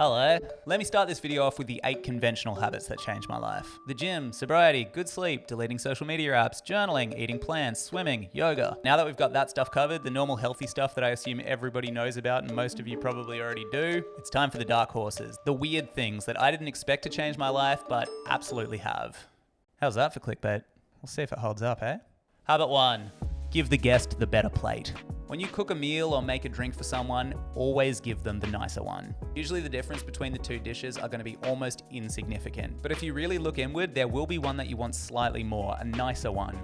Hello. Let me start this video off with the 8 conventional habits that changed my life. The gym, sobriety, good sleep, deleting social media apps, journaling, eating plants, swimming, yoga. Now that we've got that stuff covered, the normal healthy stuff that I assume everybody knows about and most of you probably already do, it's time for the dark horses. The weird things that I didn't expect to change my life, but absolutely have. How's that for clickbait? We'll see if it holds up, eh? Habit 1. Give the guest the better plate. When you cook a meal or make a drink for someone, always give them the nicer one. Usually the difference between the two dishes are going to be almost insignificant. But if you really look inward, there will be one that you want slightly more, a nicer one.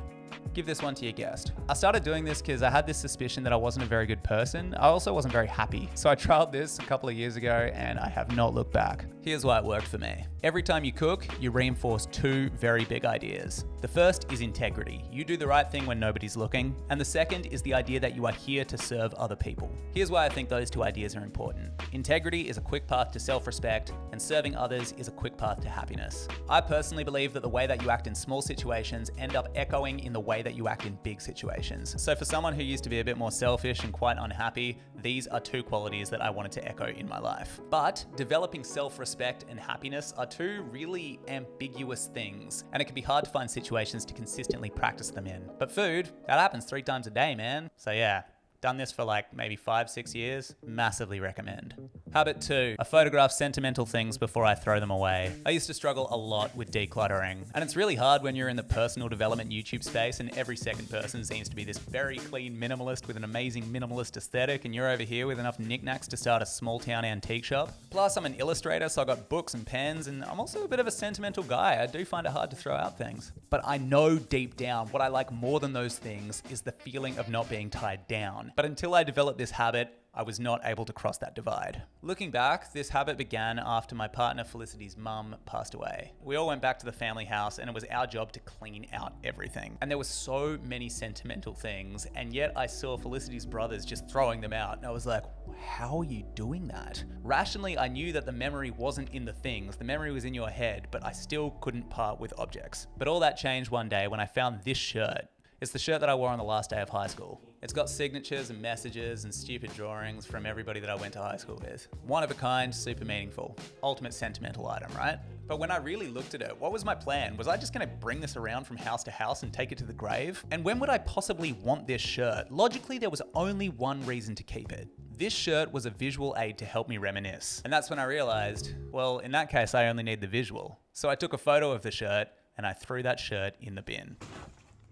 Give this one to your guest. I started doing this because I had this suspicion that I wasn't a very good person. I also wasn't very happy. So I trialed this a couple of years ago and I have not looked back. Here's why it worked for me. Every time you cook, you reinforce 2 very big ideas. The first is integrity. You do the right thing when nobody's looking. And the second is the idea that you are here to serve other people. Here's why I think those 2 ideas are important. Integrity is a quick path to self-respect, and serving others is a quick path to happiness. I personally believe that the way that you act in small situations end up echoing in the way that you act in big situations. So for someone who used to be a bit more selfish and quite unhappy, these are 2 qualities that I wanted to echo in my life. But developing self-respect and happiness are 2 really ambiguous things, and it can be hard to find situations to consistently practice them in. But food, that happens 3 times a day, man. So yeah. Done this for like maybe 5-6 years. Massively recommend. Habit 2, I photograph sentimental things before I throw them away. I used to struggle a lot with decluttering, and it's really hard when you're in the personal development YouTube space and every second person seems to be this very clean minimalist with an amazing minimalist aesthetic, and you're over here with enough knickknacks to start a small town antique shop. Plus I'm an illustrator, so I got books and pens, and I'm also a bit of a sentimental guy. I do find it hard to throw out things. But I know deep down what I like more than those things is the feeling of not being tied down. But until I developed this habit, I was not able to cross that divide. Looking back, this habit began after my partner Felicity's mum passed away. We all went back to the family house and it was our job to clean out everything. And there were so many sentimental things, and yet I saw Felicity's brothers just throwing them out, and I was like, how are you doing that? Rationally, I knew that the memory wasn't in the things, the memory was in your head, but I still couldn't part with objects. But all that changed one day when I found this shirt. It's the shirt that I wore on the last day of high school. It's got signatures and messages and stupid drawings from everybody that I went to high school with. One of a kind, super meaningful. Ultimate sentimental item, right? But when I really looked at it, what was my plan? Was I just gonna bring this around from house to house and take it to the grave? And when would I possibly want this shirt? Logically, there was only one reason to keep it. This shirt was a visual aid to help me reminisce. And that's when I realized, well, in that case, I only need the visual. So I took a photo of the shirt and I threw that shirt in the bin.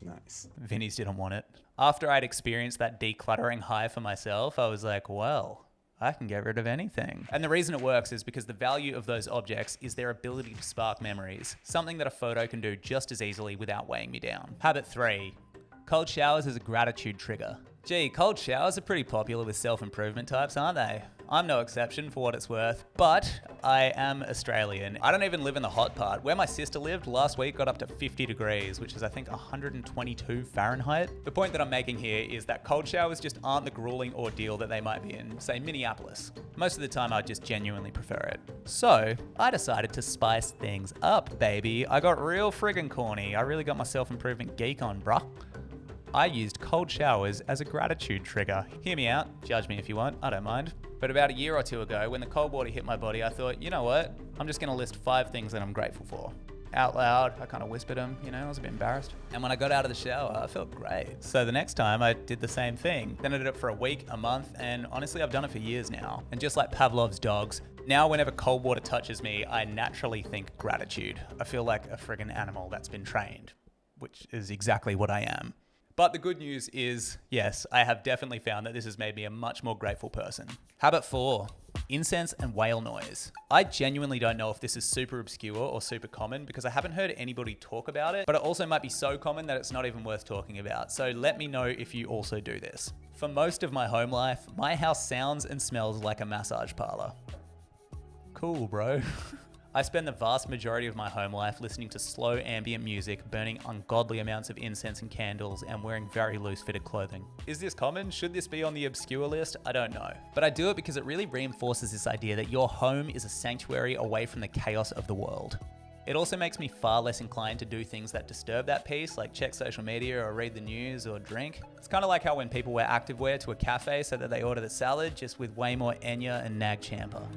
Nice. Vinny's didn't want it. After I'd experienced that decluttering high for myself, I was like, well, I can get rid of anything. And the reason it works is because the value of those objects is their ability to spark memories, something that a photo can do just as easily without weighing me down. Habit 3, cold showers is a gratitude trigger. Gee, cold showers are pretty popular with self-improvement types, aren't they? I'm no exception for what it's worth, but I am Australian. I don't even live in the hot part. Where my sister lived last week got up to 50 degrees, which is I think 122 Fahrenheit. The point that I'm making here is that cold showers just aren't the grueling ordeal that they might be in, say, Minneapolis. Most of the time I just genuinely prefer it. So I decided to spice things up, baby. I got real friggin' corny. I really got my self-improvement geek on, bruh. I used cold showers as a gratitude trigger. Hear me out, judge me if you want, I don't mind. But about a year or 2 ago, when the cold water hit my body, I thought, you know what? I'm just gonna list 5 things that I'm grateful for. Out loud, I kind of whispered them, you know, I was a bit embarrassed. And when I got out of the shower, I felt great. So the next time I did the same thing. Then I did it for a week, a month, and honestly, I've done it for years now. And just like Pavlov's dogs, now whenever cold water touches me, I naturally think gratitude. I feel like a friggin' animal that's been trained, which is exactly what I am. But the good news is, yes, I have definitely found that this has made me a much more grateful person. Habit 4, incense and whale noise. I genuinely don't know if this is super obscure or super common because I haven't heard anybody talk about it, but it also might be so common that it's not even worth talking about. So let me know if you also do this. For most of my home life, my house sounds and smells like a massage parlor. Cool, bro. I spend the vast majority of my home life listening to slow ambient music, burning ungodly amounts of incense and candles, and wearing very loose fitted clothing. Is this common? Should this be on the obscure list? I don't know. But I do it because it really reinforces this idea that your home is a sanctuary away from the chaos of the world. It also makes me far less inclined to do things that disturb that peace, like check social media or read the news or drink. It's kind of like how when people wear activewear to a cafe so that they order the salad, just with way more Enya and Nag Champa.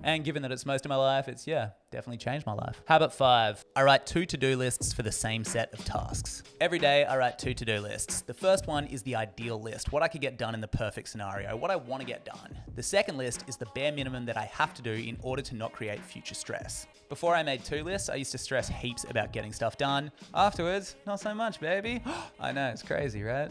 And given that it's most of my life, it's, definitely changed my life. Habit 5, I write 2 to-do lists for the same set of tasks. Every day I write 2 to-do lists. The first one is the ideal list, what I could get done in the perfect scenario, what I want to get done. The second list is the bare minimum that I have to do in order to not create future stress. Before I made 2 lists, I used to stress heaps about getting stuff done. Afterwards, not so much, baby. I know, it's crazy, right?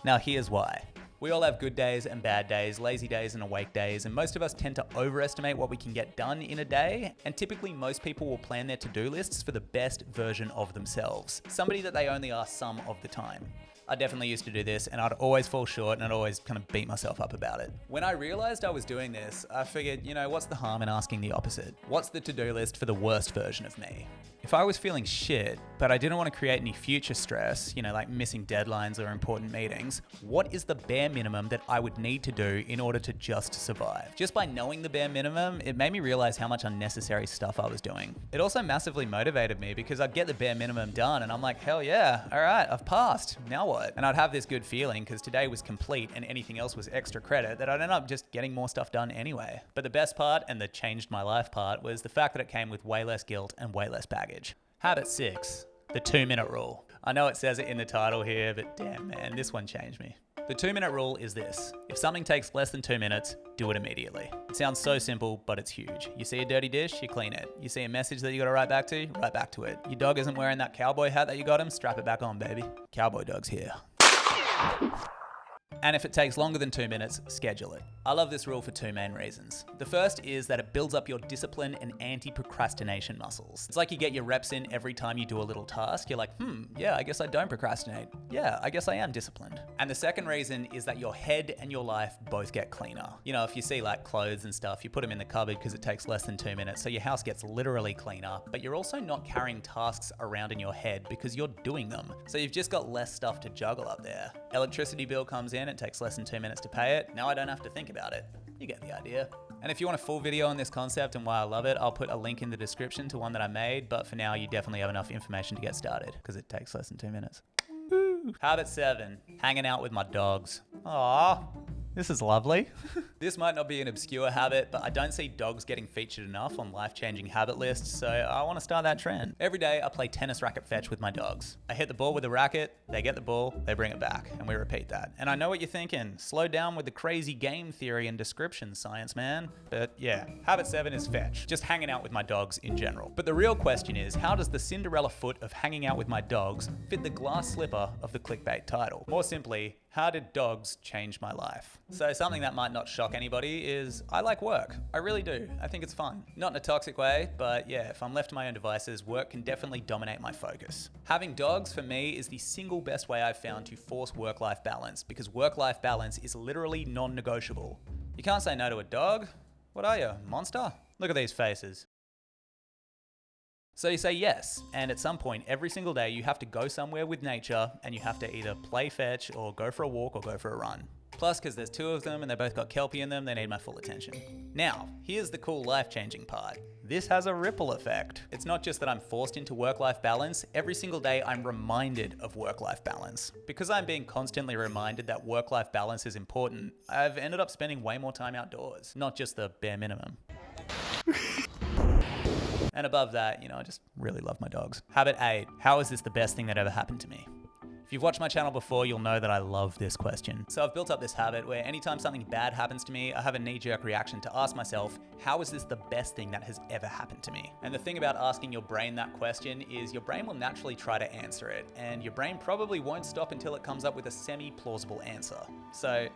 Now here's why. We all have good days and bad days, lazy days and awake days, and most of us tend to overestimate what we can get done in a day, and typically most people will plan their to-do lists for the best version of themselves, somebody that they only are some of the time. I definitely used to do this, and I'd always fall short, and I'd always kind of beat myself up about it. When I realized I was doing this, I figured, what's the harm in asking the opposite? What's the to-do list for the worst version of me? If I was feeling shit, but I didn't want to create any future stress, like missing deadlines or important meetings, what is the bare minimum that I would need to do in order to just survive? Just by knowing the bare minimum, it made me realize how much unnecessary stuff I was doing. It also massively motivated me because I'd get the bare minimum done and I'm like, hell yeah, all right, I've passed, now what? And I'd have this good feeling because today was complete and anything else was extra credit that I'd end up just getting more stuff done anyway. But the best part, and the changed my life part, was the fact that it came with way less guilt and way less baggage. Habit 6, the 2-minute rule. I know it says it in the title here, but damn man, this one changed me. The 2-minute rule is this: if something takes less than 2 minutes, do it immediately. It sounds so simple, but it's huge. You see a dirty dish, you clean it. You see a message that you gotta write back to it. Your dog isn't wearing that cowboy hat that you got him, strap it back on, baby. Cowboy dog's here. And if it takes longer than 2 minutes, schedule it. I love this rule for 2 main reasons. The first is that it builds up your discipline and anti-procrastination muscles. It's like you get your reps in every time you do a little task. You're like, yeah, I guess I don't procrastinate. Yeah, I guess I am disciplined. And the second reason is that your head and your life both get cleaner. If you see like clothes and stuff, you put them in the cupboard because it takes less than 2 minutes, so your house gets literally cleaner, but you're also not carrying tasks around in your head because you're doing them. So you've just got less stuff to juggle up there. Electricity bill comes in, it takes less than 2 minutes to pay it. Now I don't have to think about it. You get the idea. And if you want a full video on this concept and why I love it, I'll put a link in the description to one that I made, but for now you definitely have enough information to get started because it takes less than 2 minutes. Woo. Habit 7, hanging out with my dogs. Aww. This is lovely. This might not be an obscure habit, but I don't see dogs getting featured enough on life-changing habit lists, so I want to start that trend. Every day I play tennis racket fetch with my dogs. I hit the ball with a racket, they get the ball, they bring it back, and we repeat that. And I know what you're thinking, slow down with the crazy game theory and description, science man. But yeah, habit 7 is fetch, just hanging out with my dogs in general. But the real question is, how does the Cinderella foot of hanging out with my dogs fit the glass slipper of the clickbait title? More simply, how did dogs change my life? So something that might not shock anybody is I like work. I really do. I think it's fun. Not in a toxic way, but yeah, if I'm left to my own devices, work can definitely dominate my focus. Having dogs for me is the single best way I've found to force work-life balance because work-life balance is literally non-negotiable. You can't say no to a dog. What are you, a monster? Look at these faces. So you say yes, and at some point every single day you have to go somewhere with nature and you have to either play fetch or go for a walk or go for a run. Plus, because there's 2 of them and they both got Kelpie in them, they need my full attention. Now, here's the cool life-changing part. This has a ripple effect. It's not just that I'm forced into work-life balance, every single day I'm reminded of work-life balance. Because I'm being constantly reminded that work-life balance is important, I've ended up spending way more time outdoors, not just the bare minimum. And above that, I just really love my dogs. Habit 8, how is this the best thing that ever happened to me? If you've watched my channel before, you'll know that I love this question. So I've built up this habit where anytime something bad happens to me, I have a knee-jerk reaction to ask myself, how is this the best thing that has ever happened to me? And the thing about asking your brain that question is your brain will naturally try to answer it, and your brain probably won't stop until it comes up with a semi-plausible answer. So,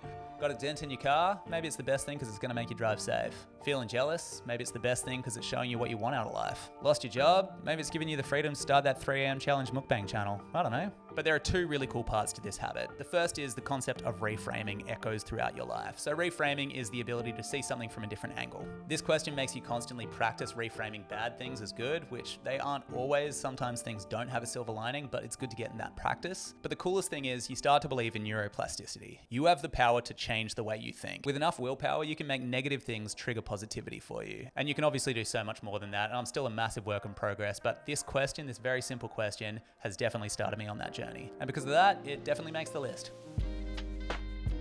got a dent in your car? Maybe it's the best thing because it's going to make you drive safe. Feeling jealous? Maybe it's the best thing because it's showing you what you want out of life. Lost your job? Maybe it's giving you the freedom to start that 3 AM challenge mukbang channel. I don't know. But there are 2 really cool parts to this habit. The first is the concept of reframing echoes throughout your life. So reframing is the ability to see something from a different angle. This question makes you constantly practice reframing bad things as good, which they aren't always. Sometimes things don't have a silver lining, but it's good to get in that practice. But the coolest thing is you start to believe in neuroplasticity. You have the power to change the way you think. With enough willpower, you can make negative things trigger positivity for you. And you can obviously do so much more than that. And I'm still a massive work in progress, but this question, this very simple question, has definitely started me on that journey. And because of that, it definitely makes the list.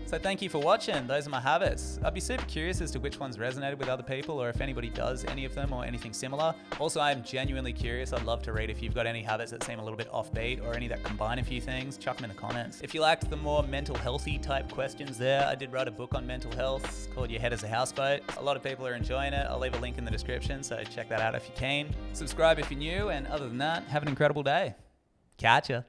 So thank you for watching. Those are my habits. I'd be super curious as to which ones resonated with other people or if anybody does any of them or anything similar. Also, I'm genuinely curious. I'd love to read if you've got any habits that seem a little bit offbeat or any that combine a few things. Chuck them in the comments. If you liked the more mental healthy type questions there, I did write a book on mental health. It's called Your Head is a Houseboat. A lot of people are enjoying it. I'll leave a link in the description, so check that out if you can. Subscribe if you're new, and other than that, have an incredible day. Catch ya.